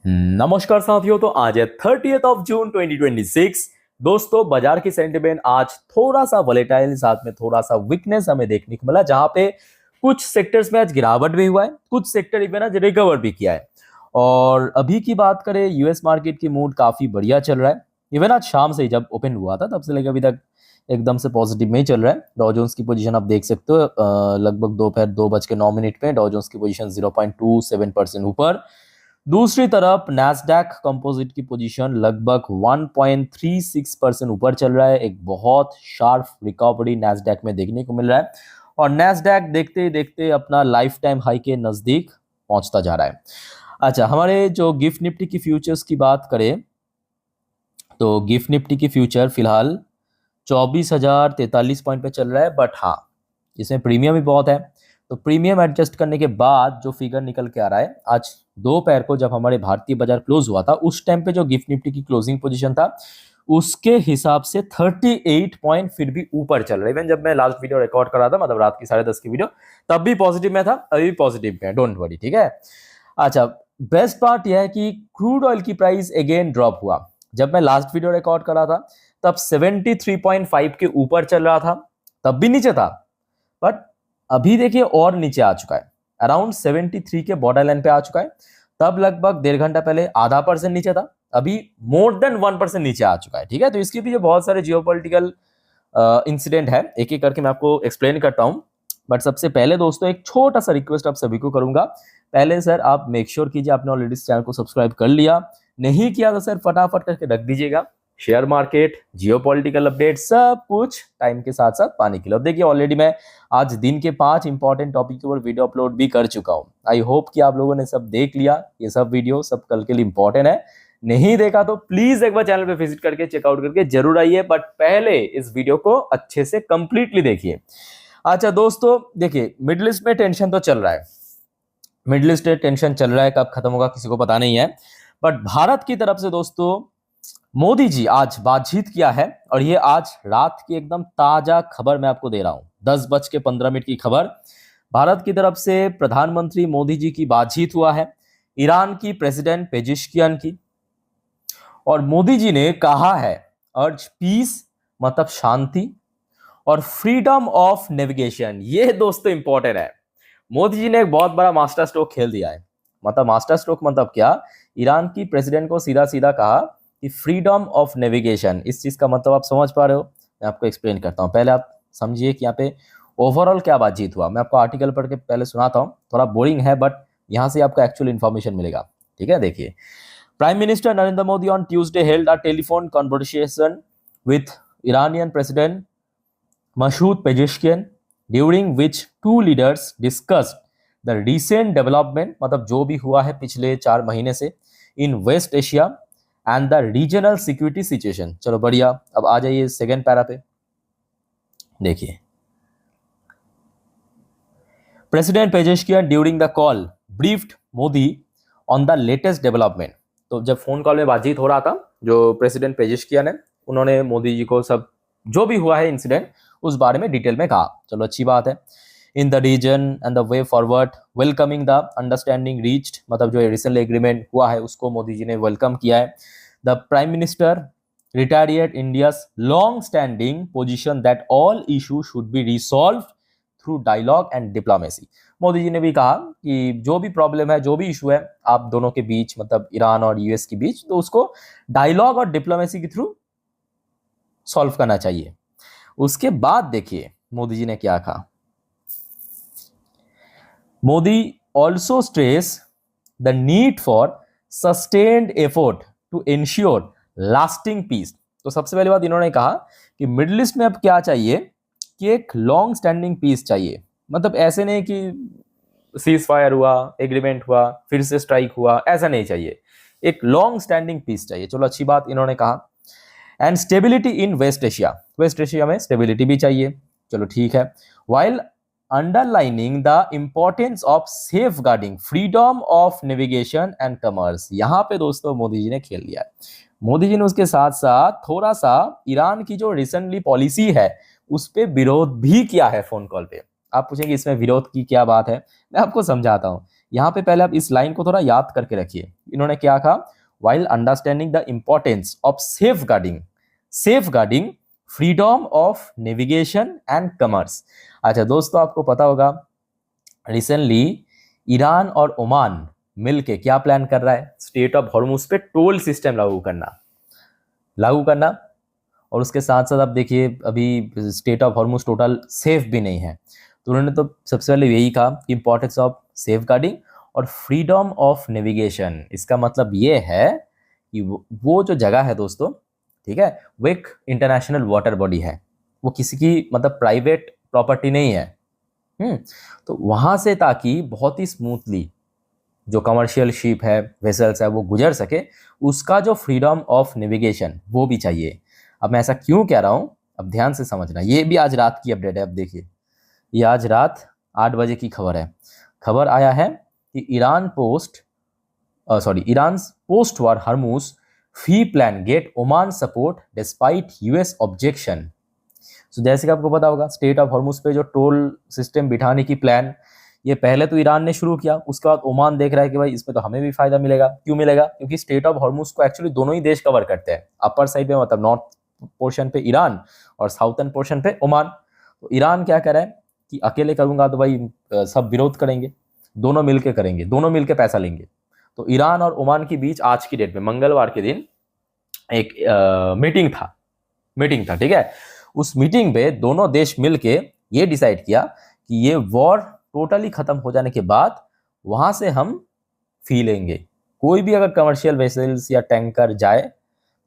नमस्कार साथियों। तो आज है 30th ऑफ जून 2026। दोस्तों, बाजार की सेंटिमेंट आज थोड़ा सा वोलेटाइल, साथ में थोड़ा सा वीकनेस हमें देखने को मिला, जहां पे कुछ सेक्टर्स में आज गिरावट भी हुआ है, कुछ सेक्टर इवन आज रिकवर भी किया है। और अभी की बात करें, यूएस मार्केट की मूड काफी बढ़िया चल रहा है। इवन आज शाम से ही जब ओपन हुआ था तब से लेकर अभी तक एकदम से पॉजिटिव में ही चल रहा है। डॉ जोन्स की पोजीशन आप देख सकते हो, लगभग दोपहर 2:09 पे डॉ जोन्स की पोजीशन 0.27% ऊपर। दूसरी तरफ नैस्डैक कंपोजिट की पोजीशन लगभग 1.36% ऊपर चल रहा है। एक बहुत शार्प रिकवरी नैस्डैक में देखने को मिल रहा है और नैस्डैक देखते ही देखते अपना लाइफ टाइम हाई के नजदीक पहुंचता जा रहा है। अच्छा, हमारे जो गिफ्ट निफ्टी की फ्यूचर्स की बात करें तो गिफ्ट निफ्टी की फ्यूचर फिलहाल 24,043 पॉइंट पे चल रहा है। बट हाँ, इसमें प्रीमियम भी बहुत है, तो प्रीमियम एडजस्ट करने के बाद जो फिगर निकल के आ रहा है, आज दोपहर को जब हमारे भारतीय बाजार क्लोज हुआ था उस टाइम पे जो गिफ्ट निफ्टी की क्लोजिंग पोजीशन था उसके हिसाब से 38 पॉइंट फिर भी ऊपर चल रहा है। इवन जब मैं लास्ट वीडियो रिकॉर्ड कर रहा था, मतलब रात की 10:30 की वीडियो, तब भी पॉजिटिव में था, अभी भी पॉजिटिव में है, डोंट वरी, ठीक है। अच्छा, बेस्ट पार्ट यह है कि क्रूड ऑयल की प्राइस अगेन ड्रॉप हुआ। जब मैं लास्ट वीडियो रिकॉर्ड कर रहा था तब 73.5 के ऊपर चल रहा था, तब भी नीचे था, बट अभी देखिए और नीचे आ चुका है, अराउंड 73 के बॉर्डर लाइन पे आ चुका है। तब लगभग 1.5 घंटा पहले ½ % नीचे था, अभी मोर देन 1% नीचे आ चुका है, ठीक है। तो इसके पीछे बहुत सारे जियोपॉलिटिकल इंसिडेंट है, एक एक करके मैं आपको एक्सप्लेन करता हूं। बट सबसे पहले दोस्तों एक छोटा सा रिक्वेस्ट आप सभी को करूंगा। पहले सर आप मेक श्योर कीजिए आपने ऑलरेडी इस चैनल को सब्सक्राइब कर लिया, नहीं किया तो सर फटाफट करके रख दीजिएगा। शेयर मार्केट, जियोपॉलिटिकल अपडेट, सब कुछ टाइम के साथ साथ पाने के लिए। अब देखिए, ऑलरेडी मैं आज दिन के 5 इंपॉर्टेंट टॉपिक के ऊपर वीडियो अपलोड भी कर चुका हूं। आई होप कि आप लोगों ने सब देख लिया। ये सब वीडियो सब कल के लिए इंपॉर्टेंट है, नहीं देखा तो प्लीज एक बार चैनल पे विजिट करके चेकआउट करके जरूर आइए, बट पहले इस वीडियो को अच्छे से कंप्लीटली देखिए। अच्छा दोस्तों, देखिए मिडिल ईस्ट में टेंशन तो चल रहा है, मिडिल ईस्ट में टेंशन चल रहा है, कब खत्म होगा किसी को पता नहीं है। बट भारत की तरफ से दोस्तों मोदी जी आज बातचीत किया है, और ये आज रात की एकदम ताजा खबर मैं आपको दे रहा हूं, 10:15 की खबर। भारत की तरफ से प्रधानमंत्री मोदी जी की बातचीत हुआ है ईरान की प्रेसिडेंट पेजिशकियान की, और मोदी जी ने कहा है अर्ज पीस, मतलब शांति, और फ्रीडम ऑफ नेविगेशन। ये दोस्तों इंपॉर्टेंट है। मोदी जी ने एक बहुत बड़ा मास्टर स्ट्रोक खेल दिया है। मतलब मास्टर स्ट्रोक मतलब क्या, ईरान की प्रेसिडेंट को सीधा सीधा कहा कि फ्रीडम ऑफ नेविगेशन। इस चीज का मतलब आप समझ पा रहे हो, मैं आपको एक्सप्लेन करता हूं। पहले आप समझिए कि यहाँ पे ओवरऑल क्या बातचीत हुआ। मैं आपको आर्टिकल पढ़ के पहले सुनाता हूँ, थोड़ा बोरिंग है बट यहाँ से आपको एक्चुअल इन्फॉर्मेशन मिलेगा, ठीक है। देखिए, prime minister Narendra Modi on Tuesday held a telephone conversation with Iranian president Masoud Pezeshkian, during which two leaders discussed the recent development, मतलब जो भी हुआ है पिछले 4 महीने से, in West Asia and the regional security situation। चलो बढ़िया, अब आ जाइए सेकेंड पैरा पे। देखिए, president Pezeshkian during the call briefed Modi on the latest development. तो जब फोन कॉल में बातचीत हो रहा था, जो प्रेसिडेंट पेजेशकियान है उन्होंने मोदी जी को सब जो भी हुआ है इंसिडेंट उस बारे में डिटेल में कहा। चलो अच्छी बात है। In the region and the way forward, welcoming the understanding reached, मतलब जो रिसेंटली एग्रीमेंट हुआ है उसको मोदी जी ने वेलकम किया है। The prime minister retired India's long standing position that all issue should be resolve through dialogue and diplomacy. Modi ji ने भी कहा कि जो भी प्रॉब्लम है, जो भी इशू है आप दोनों के बीच, मतलब ईरान और यूएस के बीच, तो उसको डायलॉग और डिप्लोमेसी के थ्रू सॉल्व करना चाहिए। उसके बाद देखिए मोदी जी ने क्या कहा। Modi also stress the need for sustained effort to ensure lasting peace. तो सबसे पहली बात इन्होंने कहा कि मिडिल ईस्ट में अब क्या चाहिए कि एक लॉन्ग स्टैंडिंग पीस चाहिए। मतलब ऐसे नहीं कि सीज फायर हुआ, एग्रीमेंट हुआ, फिर से स्ट्राइक हुआ, ऐसा नहीं चाहिए, एक लॉन्ग स्टैंडिंग पीस चाहिए। चलो अच्छी बात इन्होंने कहा। And stability in West Asia, West Asia में स्टेबिलिटी भी चाहिए, चलो ठीक है। While underlining the importance of safeguarding freedom of navigation and commerce. यहां पे दोस्तों मोदी जी ने खेल लिया है। मोदी जी ने उसके साथ साथ थोड़ा सा ईरान की जो रिसेंटली पॉलिसी है उस पर विरोध भी किया है फोन कॉल पे। आप पूछेंगे इसमें विरोध की क्या बात है, मैं आपको समझाता हूं। यहाँ पे पहले आप इस लाइन को थोड़ा याद करके रखिए। इन्होंने क्या कहा, while understanding the importance of safeguarding freedom of navigation and commerce। अच्छा दोस्तों, आपको पता होगा रिसेंटली ईरान और ओमान मिलके क्या प्लान कर रहा है, स्टेट ऑफ हॉर्मुज पे टोल सिस्टम लागू करना। और उसके साथ साथ आप देखिए अभी state of Hormuz total safe भी नहीं है, तो उन्होंने तो सबसे पहले यही कहा इंपॉर्टेंस ऑफ सेफ गार्डिंग और फ्रीडम ऑफ नेविगेशन। इसका मतलब ये है कि वो जो जगह है दोस्तों, ठीक है, वो एक इंटरनेशनल वाटर बॉडी है, वो किसी की मतलब प्राइवेट प्रॉपर्टी नहीं है। तो वहाँ से ताकि बहुत ही स्मूथली जो कमर्शियल शिप है, वेसल्स है, वो गुजर सके, उसका जो फ्रीडम ऑफ नेविगेशन वो भी चाहिए। अब मैं ऐसा क्यों कह रहा हूँ, अब ध्यान से समझना। ये भी आज रात की अपडेट है। अब देखिए, ये आज रात 8 बजे की खबर है। खबर आया है कि Iran post war Hormuz fee plan get Oman support despite US objection. तो जैसे कि आपको पता होगा, स्टेट ऑफ हॉर्मुज पे जो टोल सिस्टम बिठाने की प्लान, ये पहले तो ईरान ने शुरू किया, उसके बाद ओमान देख रहा है कि भाई इसमें तो हमें भी फायदा मिलेगा। क्यों मिलेगा? क्योंकि स्टेट ऑफ हॉर्मुज को एक्चुअली दोनों ही देश कवर करते हैं। अपर साइड पे मतलब नॉर्थ पोर्शन पे ईरान और साउथर्न पोर्शन पे ओमान। तो ईरान क्या कर रहा है कि अकेले करूंगा तो भाई सब विरोध करेंगे, दोनों मिलकर करेंगे, दोनों मिलकर पैसा लेंगे। तो ईरान और ओमान के बीच आज की डेट में मंगलवार के दिन एक मीटिंग था, ठीक है। उस मीटिंग पे दोनों देश मिलके ये डिसाइड किया कि ये वॉर टोटली खत्म हो जाने के बाद वहां से हम फी लेंगे। कोई भी अगर कमर्शियल वेसल्स या टैंकर जाए,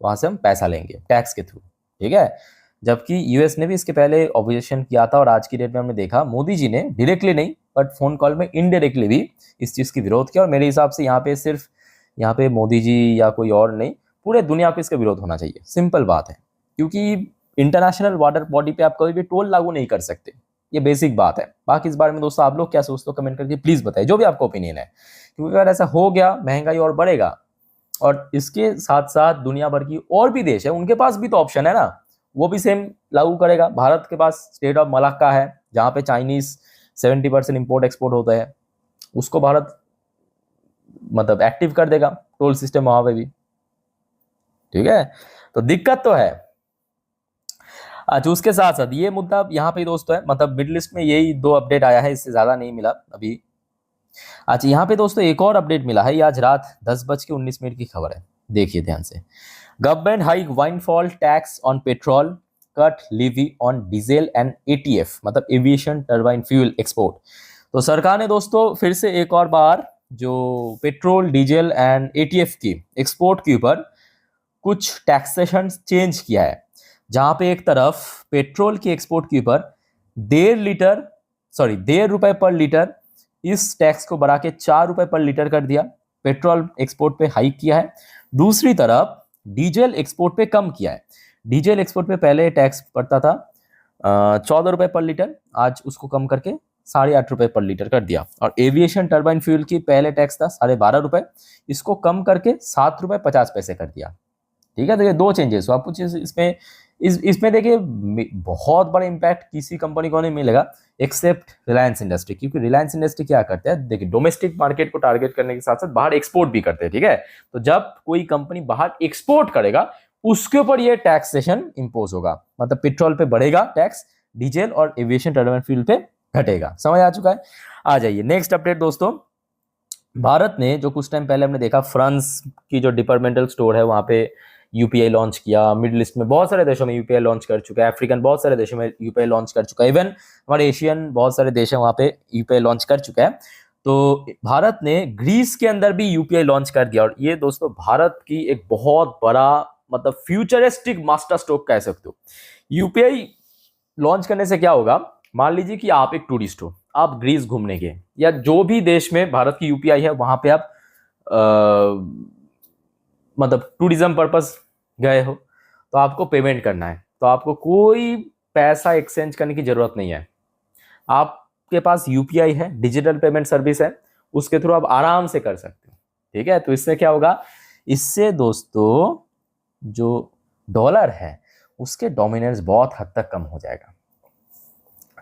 वहां से हम पैसा लेंगे टैक्स के थ्रू, ठीक है। जबकि यूएस ने भी इसके पहले ऑब्जेक्शन किया था, और आज की डेट में हमने देखा मोदी जी ने डायरेक्टली नहीं बट फोन कॉल में इनडायरेक्टली भी इस चीज की विरोध किया। और मेरे हिसाब से यहाँ पे मोदी जी या कोई और नहीं, पूरे दुनिया को इसका विरोध होना चाहिए। सिंपल बात है, क्योंकि इंटरनेशनल वाटर बॉडी पे आप कभी भी टोल लागू नहीं कर सकते, ये बेसिक बात है। बाकी इस बारे में दोस्तों आप लोग क्या सोचते हो, कमेंट करके प्लीज बताइए, जो भी आपका ओपिनियन है। क्योंकि अगर ऐसा हो गया, महंगाई और बढ़ेगा, और इसके साथ साथ दुनिया भर की और भी देश है, उनके पास भी तो ऑप्शन है ना, वो भी सेम लागू करेगा। भारत के पास स्टेट ऑफ मलाक्का है, जहां पे चाइनीज 70% इंपोर्ट एक्सपोर्ट होता है, उसको भारत मतलब एक्टिव कर देगा टोल सिस्टम वहां पे भी, ठीक है। तो दिक्कत तो है। अच्छा, उसके साथ साथ ये मुद्दा यहाँ पे दोस्तों है, मतलब मिडिल ईस्ट में यही 2 अपडेट आया है, इससे ज्यादा नहीं मिला अभी। अच्छा, यहाँ पे दोस्तों एक और अपडेट मिला है, ये आज रात 10:19 की खबर है, देखिए ध्यान से। Government hike windfall tax on petrol, cut levy on diesel and ATF, मतलब एविएशन टर्बाइन फ्यूल एक्सपोर्ट। तो सरकार ने दोस्तों फिर से एक और बार जो पेट्रोल, डीजल एंड एटीएफ की एक्सपोर्ट के ऊपर कुछ टैक्सेशन चेंज किया है। जहां पे एक तरफ पेट्रोल की एक्सपोर्ट के ऊपर 1.5 रुपए पर लीटर इस टैक्स को बढ़ा के 4 रुपए पर लीटर कर दिया, पेट्रोल एक्सपोर्ट पे हाइक किया है। दूसरी तरफ डीजल एक्सपोर्ट पे कम किया है। डीजल एक्सपोर्ट पे पहले टैक्स पड़ता था 14 रुपए पर लीटर, आज उसको कम करके 8.5 रुपए पर लीटर कर दिया। और एविएशन टर्बाइन फ्यूल की पहले टैक्स था 12.5 रुपए, इसको कम करके 7 रुपए 50 पैसे कर दिया, ठीक है। तो ये 2 चेंजेस। आप कुछ इसमें देखिए बहुत बड़ा इंपैक्ट किसी कंपनी को नहीं मिलेगा एक्सेप्ट रिलायंस इंडस्ट्री, क्योंकि रिलायंस इंडस्ट्री क्या करते हैं, देखिए डोमेस्टिक मार्केट को टारगेट करने के साथ साथ बाहर एक्सपोर्ट भी करते हैं, ठीक है। तो जब कोई कंपनी बाहर एक्सपोर्ट करेगा, उसके ऊपर ये टैक्सेशन इंपोज होगा, मतलब पेट्रोल पे बढ़ेगा टैक्स, डीजल और एविएशन टर्बाइन फ्यूल पे घटेगा। समझ आ चुका है? आ जाइए नेक्स्ट अपडेट दोस्तों। भारत ने जो कुछ टाइम पहले हमने देखा, फ्रांस की जो डिपार्टमेंटल स्टोर है वहां पे यूपीआई लॉन्च किया। मिडिल ईस्ट में बहुत सारे देशों में यूपीआई लॉन्च कर चुका है, अफ्रीकन बहुत सारे देशों में यूपीआई लॉन्च कर चुका है, इवन हमारे एशियन बहुत सारे देश हैं वहां पे यूपीआई लॉन्च कर चुका है। तो भारत ने ग्रीस के अंदर भी यूपीआई लॉन्च कर दिया, और ये दोस्तों भारत की एक बहुत बड़ा मतलब फ्यूचरिस्टिक मास्टर स्ट्रोक कह सकते हो। यूपीआई लॉन्च करने से क्या होगा, मान लीजिए कि आप एक टूरिस्ट हो, आप ग्रीस घूमने के या जो भी देश में भारत की यूपीआई है वहां पे आप मतलब टूरिज्म पर्पस गए हो, तो आपको पेमेंट करना है, तो आपको कोई पैसा एक्सचेंज करने की जरूरत नहीं है। आपके पास यूपीआई है, डिजिटल पेमेंट सर्विस है, उसके थ्रू आप आराम से कर सकते हो, ठीक है। तो इससे क्या होगा, इससे दोस्तों जो डॉलर है उसके डोमिनेंस बहुत हद तक कम हो जाएगा।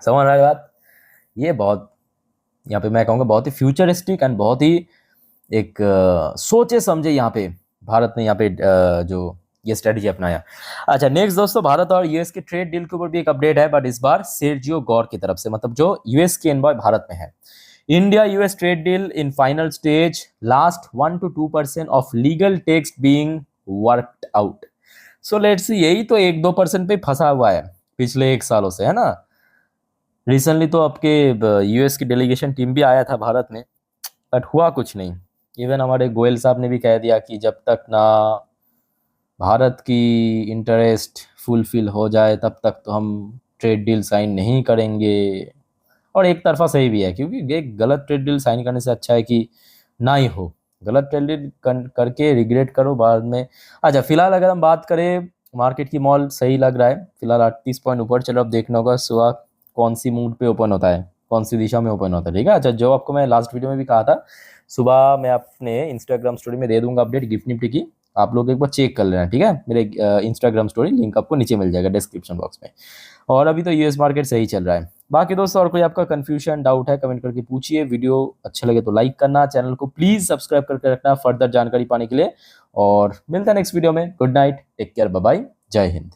समझ रहे बात? ये बहुत यहाँ पे मैं कहूँगा बहुत ही फ्यूचरिस्टिक एंड बहुत ही एक सोचे समझे यहाँ पे भारत ने यहाँ पे जो ये स्ट्रेटजी अपनाया। अच्छा नेक्स्ट दोस्तों, भारत और यूएस के ट्रेड डील के ऊपर भी एक अपडेट है, बट इस बार सेर्जियो गौर की तरफ से, मतलब जो यूएस के एनवॉय भारत में है। India US trade deal in final stage, last 1 to 2% of legal text being worked out. So let's see, यही तो 1-2% पे फंसा हुआ है पिछले 1 सालों से, है ना। रिसेंटली तो आपके यूएस की डेलीगेशन टीम भी आया था भारत में, बट हुआ कुछ नहीं। इवन हमारे गोयल साहब ने भी कह दिया कि जब तक ना भारत की इंटरेस्ट फुलफिल हो जाए तब तक तो हम ट्रेड डील साइन नहीं करेंगे। और एक तरफा सही भी है, क्योंकि एक गलत ट्रेड डील साइन करने से अच्छा है कि ना ही हो। गलत ट्रेड डील करके रिग्रेट करो बाद में। अच्छा फिलहाल अगर हम बात करें, मार्केट की मॉल सही लग रहा है फिलहाल, 38 पॉइंट ऊपर। चलो अब देखना होगा सुबह कौन सी मूड पे ओपन होता है, कौन सी दिशा में ओपन होता है, ठीक है। अच्छा जो आपको मैं लास्ट वीडियो में भी कहा था, सुबह मैं अपने इंस्टाग्राम स्टोरी में दे दूंगा अपडेट गिफ्ट निफ्टी की, आप लोग एक बार चेक कर लेना, ठीक है। मेरे इंस्टाग्राम स्टोरी लिंक आपको नीचे मिल जाएगा डिस्क्रिप्शन बॉक्स में। और अभी तो यूएस मार्केट सही चल रहा है। बाकी दोस्तों और कोई आपका कंफ्यूजन डाउट है कमेंट करके पूछिए। वीडियो अच्छा लगे तो लाइक करना, चैनल को प्लीज सब्सक्राइब करके रखना फर्दर जानकारी पाने के लिए। और मिलता है नेक्स्ट वीडियो में। Good night, take care, bye bye, जय हिंद।